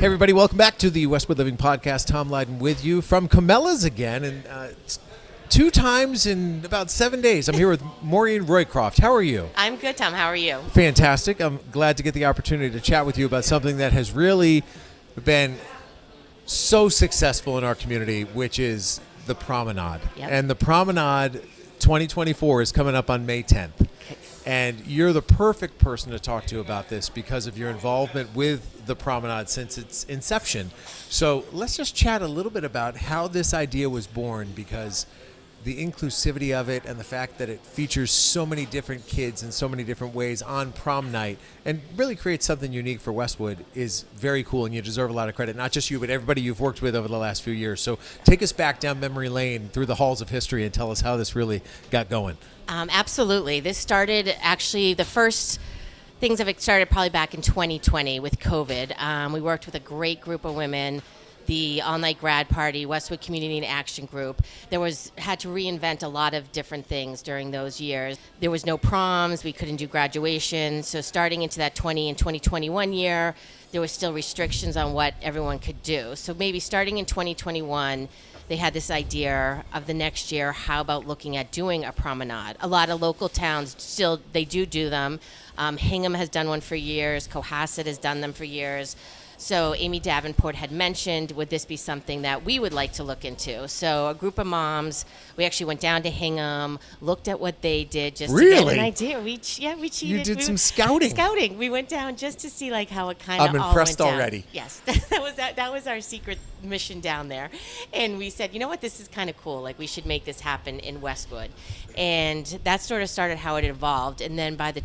Hey everybody, welcome back to the Westwood Living Podcast. Tom Leyden with you from Camellas again, and it's 2 times in about 7 days. I'm here with Maureen Roycroft. How are you? I'm good, Tom. How are you? Fantastic. I'm glad to get the opportunity to chat with you about something that has really been so successful in our community, which is the Promenade. Yep. And the Promenade 2024 is coming up on May 10th. And you're the perfect person to talk to about this because of your involvement with the Promenade since its inception. So let's just chat a little bit about how this idea was born, because the inclusivity of it and the fact that it features so many different kids in so many different ways on prom night and really creates something unique for Westwood is very cool, and you deserve a lot of credit. Not just you, but everybody you've worked with over the last few years. So take us back down memory lane through the halls of history and tell us how this really got going. Absolutely. This started, actually, the first things of it started probably back in 2020 with COVID. We worked with a great group of women, the All Night Grad Party, Westwood Community In Action group. Had to reinvent a lot of different things during those years. There was no proms, we couldn't do graduation. So starting into that 20 and 2021 year, there was still restrictions on what everyone could do. So maybe starting in 2021, they had this idea of the next year, how about looking at doing a promenade? A lot of local towns still, they do them. Hingham has done one for years. Cohasset has done them for years. So Amy Davenport had mentioned, would this be something that we would like to look into? So a group of moms, we actually went down to Hingham, looked at what they did just to get an idea. We cheated. You did some scouting. Scouting. We went down just to see like how it kind of all went down. I'm impressed already. Yes, that was our secret mission down there. And we said, you know what, this is kind of cool. Like, we should make this happen in Westwood. And that sort of started how it evolved. And then by the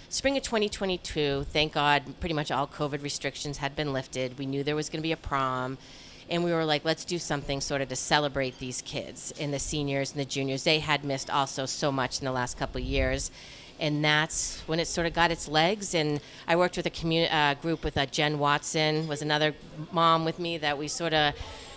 spring of 2022, thank God, pretty much all COVID restrictions had been lifted. We knew there was going to be a prom, and we were like, let's do something sort of to celebrate these kids and the seniors and the juniors. They had missed also so much in the last couple of years, and that's when it sort of got its legs. And I worked with a group with Jen Watson, was another mom with me that we sort of,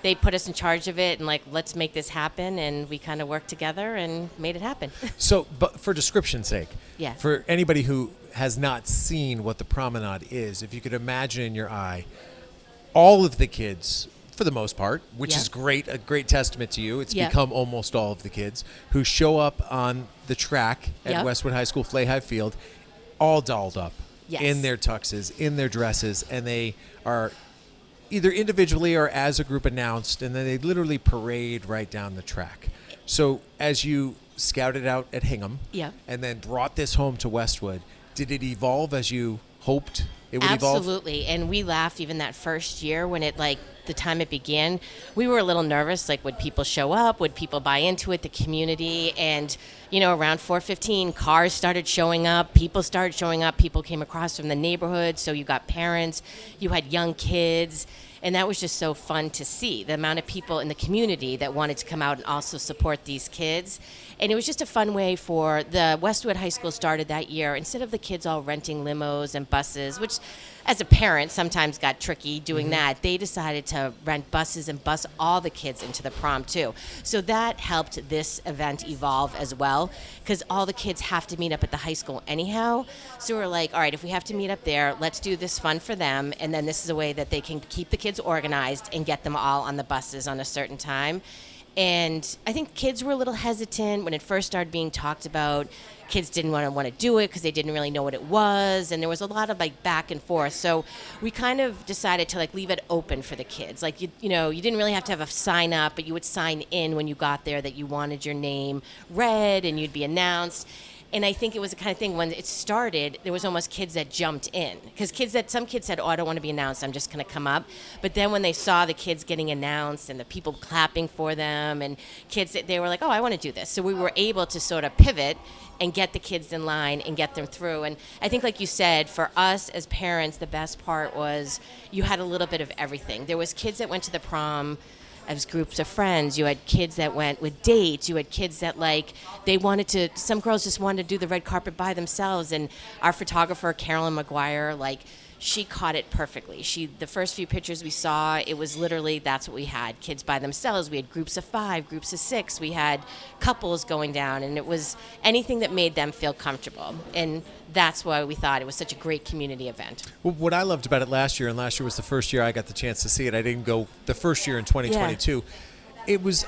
they put us in charge of it and like, let's make this happen. And we kind of worked together and made it happen. So, but for description's sake, yeah, for anybody who has not seen what the Promenade is, if you could imagine in your eye, all of the kids, for the most part, which is great, a great testament to you. It's become almost all of the kids who show up on the track at Westwood High School, Flay High Field, all dolled up in their tuxes, in their dresses, and they are either individually or as a group announced, and then they literally parade right down the track. So as you scouted out at Hingham and then brought this home to Westwood, did it evolve as you hoped it would evolve? Absolutely. And we laughed even that first year when it, like, the time it began, we were a little nervous, like, would people show up? Would people buy into it, the community? And, you know, around 4:15, cars started showing up, people started showing up, people came across from the neighborhood, so you got parents, you had young kids, and that was just so fun to see, the amount of people in the community that wanted to come out and also support these kids. And it was just a fun way for the Westwood High School started that year. Instead of the kids all renting limos and buses, which as a parent sometimes got tricky doing that, they decided to rent buses and bus all the kids into the prom too. So that helped this event evolve as well, because all the kids have to meet up at the high school anyhow. So we're like, all right, if we have to meet up there, let's do this fun for them. And then this is a way that they can keep the kids organized and get them all on the buses on a certain time. And I think kids were a little hesitant when it first started being talked about. Kids didn't want to do it because they didn't really know what it was, and there was a lot of like back and forth. So we kind of decided to like leave it open for the kids. Like you didn't really have to have a sign up, but you would sign in when you got there that you wanted your name read and you'd be announced. And I think it was the kind of thing when it started, there was almost kids that jumped in. Because some kids said, oh, I don't want to be announced, I'm just going to come up. But then when they saw the kids getting announced and the people clapping for them and kids, they were like, oh, I want to do this. So we were able to sort of pivot and get the kids in line and get them through. And I think, like you said, for us as parents, the best part was you had a little bit of everything. There was kids that went to the prom as groups of friends. You had kids that went with dates. You had kids that, like, some girls just wanted to do the red carpet by themselves. And our photographer, Carolyn McGuire, like, she caught it perfectly. The first few pictures we saw, it was literally, that's what we had. Kids by themselves. We had groups of 5, groups of 6. We had couples going down, and it was anything that made them feel comfortable. And that's why we thought it was such a great community event. Well, what I loved about it last year, and last year was the first year I got the chance to see it. I didn't go the first year in 2022.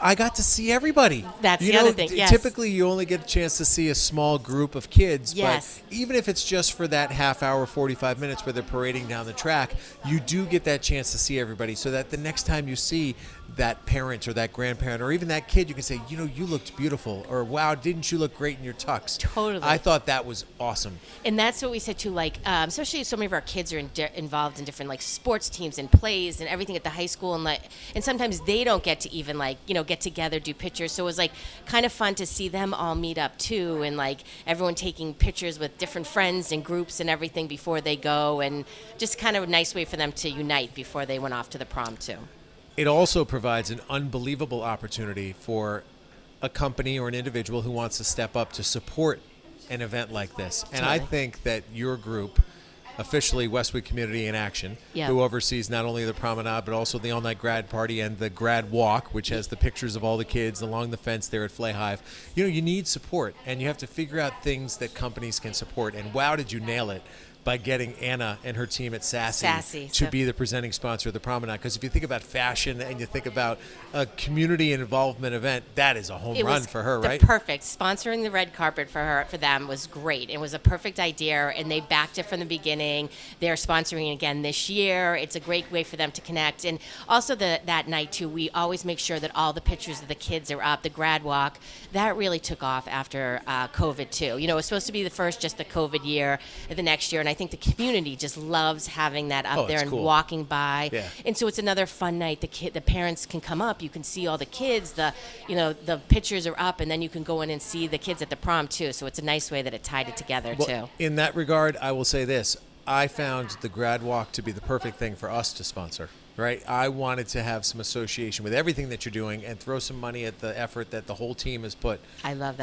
I got to see everybody. That's the other thing, yes. Typically, you only get a chance to see a small group of kids. Yes. But even if it's just for that half hour, 45 minutes where they're parading down the track, you do get that chance to see everybody so that the next time you see that parent or that grandparent or even that kid, you can say, you looked beautiful, or wow, didn't you look great in your tux? Totally. I thought that was awesome. And that's what we said too, especially so many of our kids are involved in different sports teams and plays and everything at the high school, and sometimes they don't get to even get together, do pictures. So it was kind of fun to see them all meet up too, and everyone taking pictures with different friends and groups and everything before they go, and just kind of a nice way for them to unite before they went off to the prom too. It also provides an unbelievable opportunity for a company or an individual who wants to step up to support an event like this. And I think that your group, officially Westwood Community In Action, who oversees not only the promenade but also the All Night Grad Party and the Grad Walk, which has the pictures of all the kids along the fence there at Flay Hive. You need support, and you have to figure out things that companies can support. And wow, did you nail it by getting Anna and her team at Sassy to be the presenting sponsor of the promenade. Because if you think about fashion and you think about a community involvement event, that is a home run for her, right? Perfect. Sponsoring the red carpet for them was great. It was a perfect idea, and they backed it from the beginning. They're sponsoring again this year. It's a great way for them to connect. And also that night too, we always make sure that all the pictures of the kids are up. The grad walk, that really took off after COVID too. It was supposed to be the COVID year, the next year, and I think the community just loves having that up there and cool. Walking by. Yeah. And so it's another fun night. The parents can come up. You can see all the kids. The pictures are up, and then you can go in and see the kids at the prom too. So it's a nice way that it tied it together too. In that regard, I will say this. I found the grad walk to be the perfect thing for us to sponsor. Right, I wanted to have some association with everything that you're doing and throw some money at the effort that the whole team has put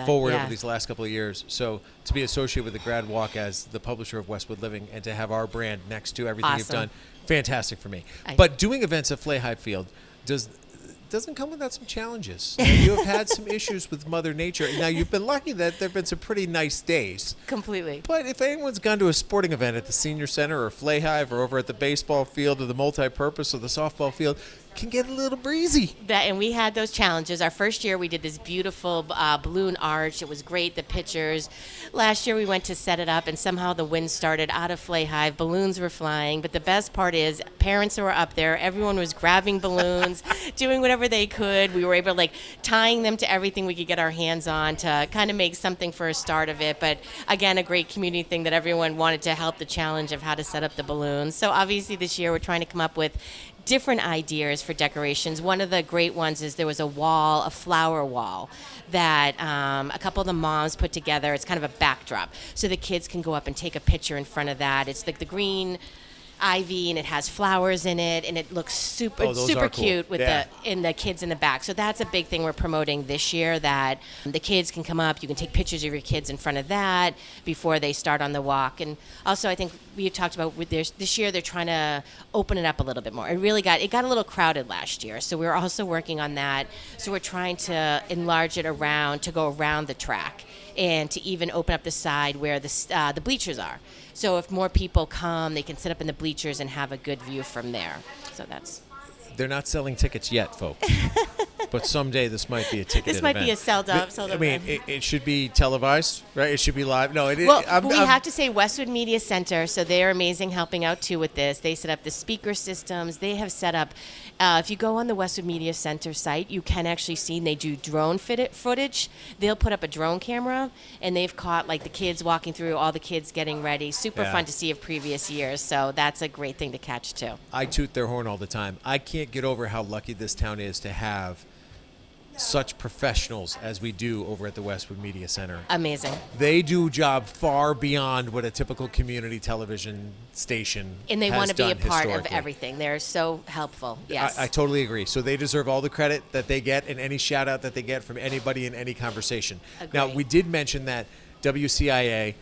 forward over these last couple of years. So to be associated with the Grad Walk as the publisher of Westwood Living and to have our brand next to everything you've done, fantastic for me. But doing events at Flay Hive Field doesn't come without some challenges. You have had some issues with Mother Nature. Now, you've been lucky that there have been some pretty nice days. Completely. But if anyone's gone to a sporting event at the Senior Center or Flay Hive or over at the baseball field or the multi-purpose or the softball field, can get a little breezy. And we had those challenges. Our first year, we did this beautiful balloon arch. It was great, the pictures. Last year, we went to set it up, and somehow the wind started out of Flay Hive. Balloons were flying. But the best part is parents were up there. Everyone was grabbing balloons, doing whatever they could. We were able to, tying them to everything we could get our hands on to kind of make something for a start of it. But, again, a great community thing that everyone wanted to help the challenge of how to set up the balloons. So, obviously, this year, we're trying to come up with different ideas for decorations. One of the great ones is there was a flower wall that a couple of the moms put together. It's kind of a backdrop, so the kids can go up and take a picture in front of that. It's the green ivy, and it has flowers in it, and it looks super cute with the kids in the back. So that's a big thing we're promoting this year, that the kids can come up. You can take pictures of your kids in front of that before they start on the walk. And also, I think we talked about this year they're trying to open it up a little bit more. It got a little crowded last year, so we're also working on that. So we're trying to enlarge it to go around the track, and to even open up the side where the bleachers are. So if more people come, they can sit up in the bleachers and have a good view from there. So that's... They're not selling tickets yet, folks. But someday this might be a ticketed event. This might be a sold-out event. It should be televised, right? It should be live. No, we have to say Westwood Media Center, so they're amazing helping out, too, with this. They set up the speaker systems. They have set up... if you go on the Westwood Media Center site, you can actually see they do drone footage. They'll put up a drone camera, and they've caught, the kids walking through, all the kids getting ready. Super fun to see of previous years, so that's a great thing to catch, too. I toot their horn all the time. I can't get over how lucky this town is to have such professionals as we do over at the Westwood Media Center. Amazing. They do a job far beyond what a typical community television station and they has want to be a part of historically. Everything. They're so helpful. Yes. I totally agree. So they deserve all the credit that they get and any shout out that they get from anybody in any conversation. Agreed. Now, we did mention that WCIA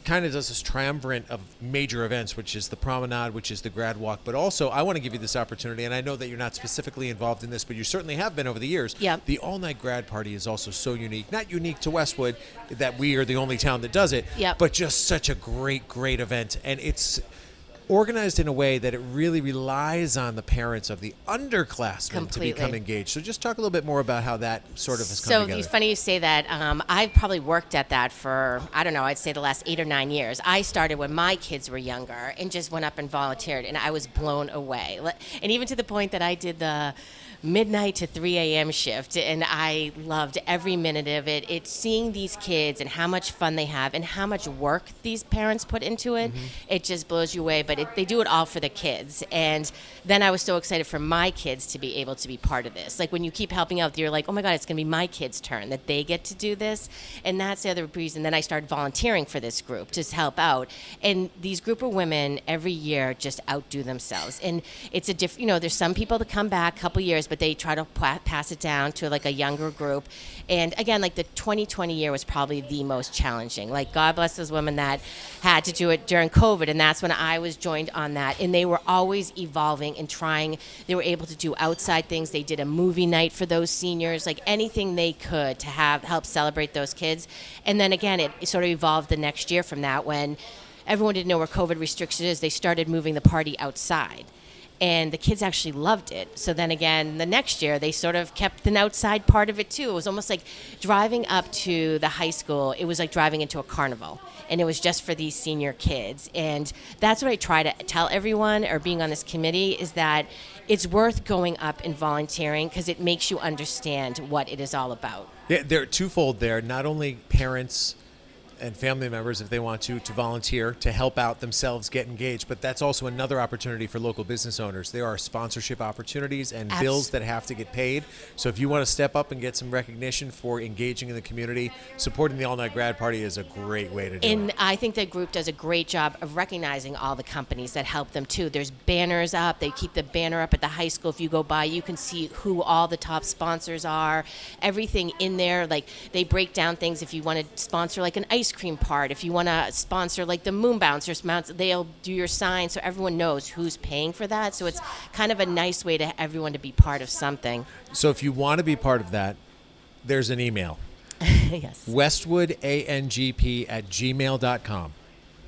kind of does this triumvirate of major events, which is the promenade, which is the grad walk. But also, I want to give you this opportunity, and I know that you're not specifically involved in this, but you certainly have been over the years. Yep. The All Night Grad Party is also so unique. Not unique to Westwood, that we are the only town that does it, Yep. but just such a great, great event. And it's organized in a way that it really relies on the parents of the underclassmen to become engaged. So just talk a little bit more about how that sort of has come together. So it's funny you say that. I've probably worked at that for, I don't know, I'd say the last 8 or 9 years. I started when my kids were younger and just went up and volunteered, and I was blown away. And even to the point that I did the midnight to 3 a.m. shift, and I loved every minute of it. It's seeing these kids and how much fun they have and how much work these parents put into it. It just blows you away, but they do it all for the kids. And then I was so excited for my kids to be able to be part of this. Like when you keep helping out, you're like, oh my God, it's going to be my kids' turn, that they get to do this. And that's the other reason. Then I started volunteering for this group to help out. And these group of women every year just outdo themselves. And it's a different, there's some people that come back a couple years, but they try to pass it down to like a younger group. And again, like the 2020 year was probably the most challenging. Like God bless those women that had to do it during COVID, and that's when I was joined on that. And they were always evolving and trying. They were able to do outside things. They did a movie night for those seniors, like anything they could to help celebrate those kids. And then again, it sort of evolved the next year from that when everyone didn't know where COVID restriction is. They started moving the party outside. And the kids actually loved it. So then again, the next year, they sort of kept an outside part of it too. It was almost like driving up to the high school. It was like driving into a carnival. And it was just for these senior kids. And that's what I try to tell everyone, or being on this committee, is that it's worth going up and volunteering because it makes you understand what it is all about. Yeah, they're twofold there. Not only parents and family members, if they want to volunteer, to help out themselves, get engaged. But that's also another opportunity for local business owners. There are sponsorship opportunities and bills that have to get paid. So if you want to step up and get some recognition for engaging in the community, supporting the All Night Grad Party is a great way to do it. And I think that group does a great job of recognizing all the companies that help them too. There's banners up. They keep the banner up at the high school. If you go by, you can see who all the top sponsors are, everything in there. Like they break down things. If you want to sponsor like an ice cream part, if you want to sponsor like the Moon Bouncers mounts, they'll do your sign so everyone knows who's paying for that. So it's kind of a nice way to everyone to be part of something. So if you want to be part of that, there's an email. Yes. westwoodangp@gmail.com.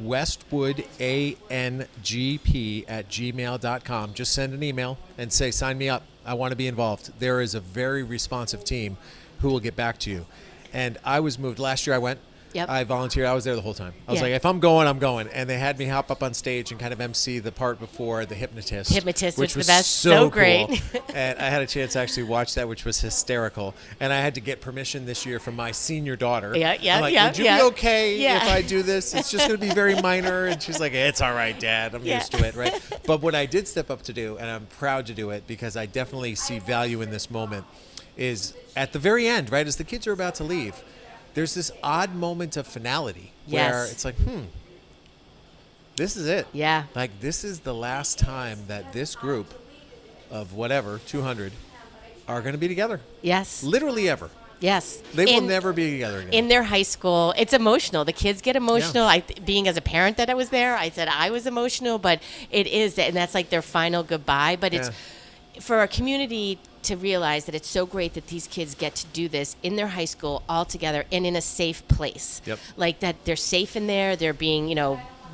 westwoodangp@gmail.com. Just send an email and say, sign me up. I want to be involved. There is a very responsive team who will get back to you. And I was moved. Last year I went. Yep. I volunteered. I was there the whole time. I was like, if I'm going, I'm going. And they had me hop up on stage and kind of MC the part before the hypnotist. Which was the best. so great. Cool. And I had a chance to actually watch that, which was hysterical. And I had to get permission this year from my senior daughter. I'm like, would you be okay if I do this? It's just going to be very minor. And she's like, it's all right, Dad. I'm used to it, right? But what I did step up to do, and I'm proud to do it because I definitely see value in this moment, is at the very end, right, as the kids are about to leave, there's this odd moment of finality where it's like, this is it. Yeah. Like, this is the last time that this group of whatever, 200, are going to be together. Yes. Literally ever. Yes. They will never be together again. In their high school, it's emotional. The kids get emotional. Yeah. Being as a parent that I was there, I said I was emotional, but it is, and that's like their final goodbye. But it's for a community to realize that it's so great that these kids get to do this in their high school all together and in a safe place. Yep. Like that they're safe in there, they're being,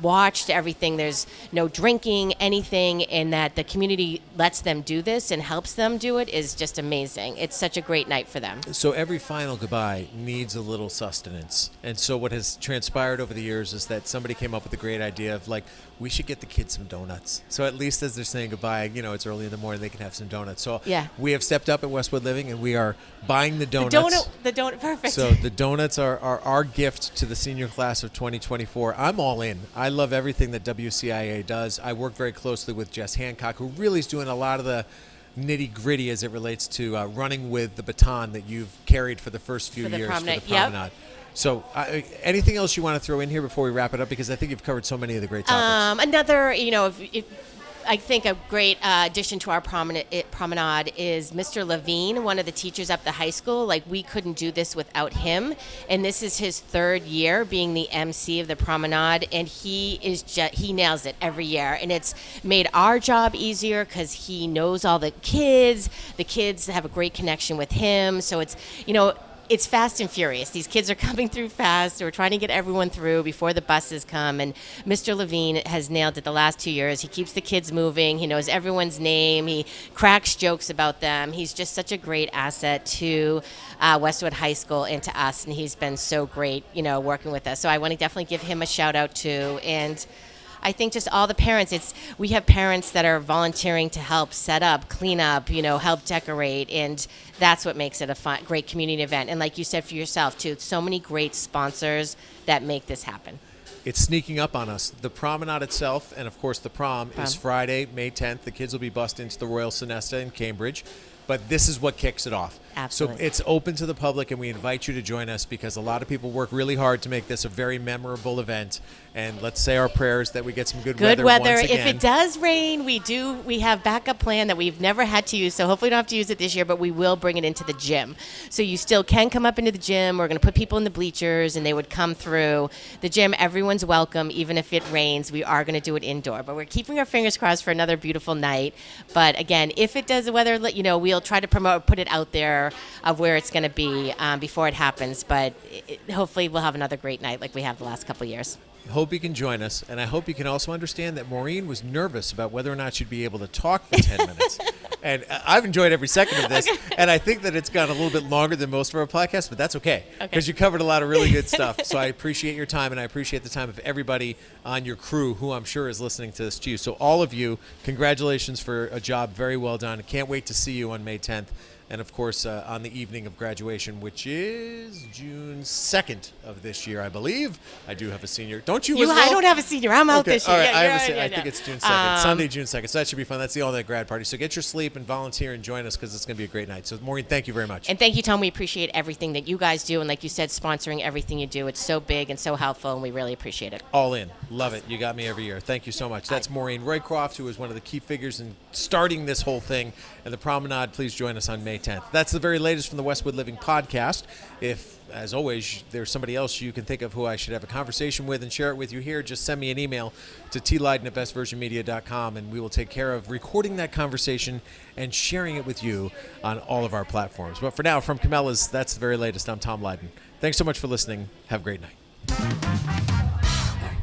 watched, everything. There's no drinking, anything, and that the community lets them do this and helps them do it is just amazing. It's such a great night for them. So every final goodbye needs a little sustenance. And so what has transpired over the years is that somebody came up with a great idea of like, we should get the kids some donuts. So at least as they're saying goodbye, it's early in the morning, they can have some donuts. So we have stepped up at Westwood Living and we are buying the donuts. The donut, perfect. So the donuts are our gift to the senior class of 2024. I'm all in. I love everything that WCIA does. I work very closely with Jess Hancock, who really is doing a lot of the nitty-gritty as it relates to running with the baton that you've carried for the first few years for the promenade. Yep. So anything else you want to throw in here before we wrap it up? Because I think you've covered so many of the great topics. Another, if I think a great addition to our promenade is Mr. Levine, one of the teachers up at the high school. Like, we couldn't do this without him. And this is his third year being the MC of the promenade. And he nails it every year. And it's made our job easier because he knows all the kids. The kids have a great connection with him. So it's, it's fast and furious. These kids are coming through fast. We're trying to get everyone through before the buses come. And Mr. Levine has nailed it the last 2 years. He keeps the kids moving. He knows everyone's name. He cracks jokes about them. He's just such a great asset to Westwood High School and to us. And he's been so great, working with us. So I want to definitely give him a shout out too. And I think just all the parents, we have parents that are volunteering to help set up, clean up, help decorate, and that's what makes it a great community event. And like you said for yourself too, so many great sponsors that make this happen. It's sneaking up on us. The promenade itself, and of course the prom, is Friday, May 10th. The kids will be bussed into the Royal Sonesta in Cambridge. But this is what kicks it off. Absolutely. So it's open to the public, and we invite you to join us because a lot of people work really hard to make this a very memorable event. And let's say our prayers that we get some good weather once again. If it does rain, we have backup plan that we've never had to use. So hopefully we don't have to use it this year, but we will bring it into the gym. So you still can come up into the gym. We're going to put people in the bleachers, and they would come through the gym. Everyone's welcome, even if it rains. We are going to do it indoor, but we're keeping our fingers crossed for another beautiful night. But again, if it does the weather, we'll try to put it out there of where it's going to be before it happens. But hopefully we'll have another great night like we have the last couple of years. Hope you can join us, and I hope you can also understand that Maureen was nervous about whether or not she'd be able to talk for 10 minutes. And I've enjoyed every second of this, and I think that it's gone a little bit longer than most of our podcasts, but that's okay, because you covered a lot of really good stuff. So I appreciate your time, and I appreciate the time of everybody on your crew who I'm sure is listening to this too. So all of you, congratulations for a job very well done. Can't wait to see you on May 10th. And, of course, on the evening of graduation, which is June 2nd of this year, I believe. I do have a senior. Don't you as well? I don't have a senior. I'm out this year. All right, I think it's June 2nd. Sunday, June 2nd. So that should be fun. That's the All Night Grad Party. So get your sleep and volunteer and join us because it's going to be a great night. So, Maureen, thank you very much. And thank you, Tom. We appreciate everything that you guys do. And like you said, sponsoring everything you do. It's so big and so helpful, and we really appreciate it. All in. Love it. You got me every year. Thank you so much. That's Maureen Roycroft, who is one of the key figures in starting this whole thing. And the promenade, please join us on May 10th. That's the very latest from the Westwood Living podcast. If, as always, there's somebody else you can think of who I should have a conversation with and share it with you here, just send me an email to tleyden@bestversionmedia.com, and we will take care of recording that conversation and sharing it with you on all of our platforms. But for now, from Cabela's, that's the very latest. I'm Tom Leyden. Thanks so much for listening. Have a great night.